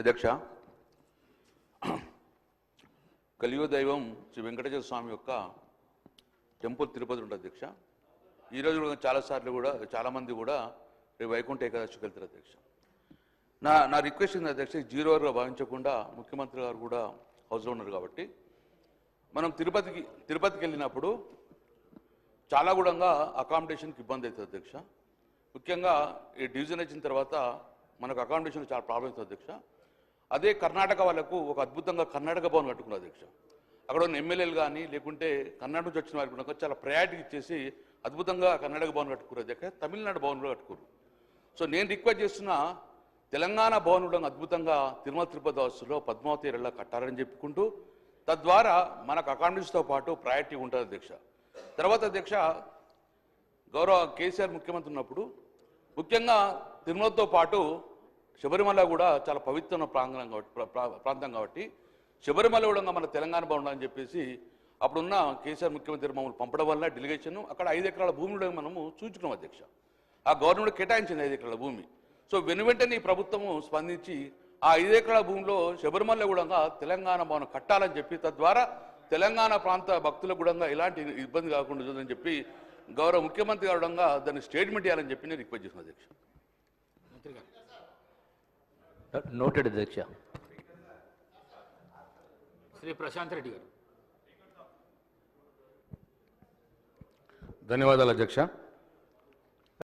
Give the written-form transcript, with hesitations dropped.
అధ్యక్ష, కలియుగ దైవం శ్రీ వెంకటేశ్వర స్వామి యొక్క టెంపుల్ తిరుపతి ఉంటుంది అధ్యక్ష. ఈరోజు కూడా చాలామంది కూడా రేపు వైకుంఠ ఏకాదశికి వెళ్తారు అధ్యక్ష. నా రిక్వెస్ట్ ఉంది అధ్యక్ష, జీరో అవర్గా భావించకుండా ముఖ్యమంత్రి గారు కూడా హౌస్లో ఉన్నారు కాబట్టి మనం తిరుపతికి వెళ్ళినప్పుడు చాలా కూడా అకామిడేషన్కి ఇబ్బంది అవుతుంది అధ్యక్ష. ముఖ్యంగా ఈ డివిజన్ వచ్చిన తర్వాత మనకు అకామిడేషన్ చాలా ప్రాబ్లం అవుతుంది అధ్యక్ష. అదే కర్ణాటక వాళ్ళకు ఒక అద్భుతంగా కర్ణాటక భవన్ కట్టుకున్నారు అధ్యక్ష. అక్కడ ఉన్న ఎమ్మెల్యేలు కానీ లేకుంటే కర్ణాటక నుంచి వచ్చిన వారికి కూడా చాలా ప్రయారిటీ ఇచ్చేసి అద్భుతంగా కర్ణాటక భవన్ కట్టుకున్నారు అధ్యక్ష. తమిళనాడు భవన్ కూడా కట్టుకున్నారు. సో నేను రిక్వెస్ట్ చేస్తున్న తెలంగాణ భవన్ కూడా అద్భుతంగా తిరుమల తిరుపతి బస్సులో పద్మావతి ఏరియాలో కట్టారని చెప్పుకుంటూ తద్వారా మనకు అకామిడేషన్తో పాటు ప్రయారిటీ ఉంటుంది అధ్యక్ష. తర్వాత అధ్యక్ష, గౌరవ కేసీఆర్ ముఖ్యమంత్రి ఉన్నప్పుడు ముఖ్యంగా తిరుమలతో పాటు శబరిమల కూడా చాలా పవిత్రమైన ప్రాంతం కాబట్టి శబరిమల కూడా మన తెలంగాణ బాగుండాలని చెప్పేసి అప్పుడున్న కేసీఆర్ ముఖ్యమంత్రి మమ్మల్ని పంపడం వల్ల డెలిగేషన్ అక్కడ 5 ఎకరాల భూమి కూడా మనము చూచుకున్నాం అధ్యక్ష. ఆ గవర్నమెంట్ కేటాయించింది 5 ఎకరాల భూమి. సో వెనువెంటనే ఈ ప్రభుత్వము స్పందించి ఆ 5 ఎకరాల భూమిలో శబరిమల కూడా తెలంగాణ భవనం కట్టాలని చెప్పి తద్వారా తెలంగాణ ప్రాంత భక్తులకు కూడా ఎలాంటి ఇబ్బంది కాకుండా చూదని చెప్పి గౌరవ ముఖ్యమంత్రి గారు దాన్ని స్టేట్మెంట్ ఇవ్వాలని చెప్పి నేను రిక్వెస్ట్ చేసిన అధ్యక్ష. నోటెడ్ అధ్యక్ష. శ్రీ ప్రశాంత్ రెడ్డి గారు. ధన్యవాదాలు అధ్యక్ష.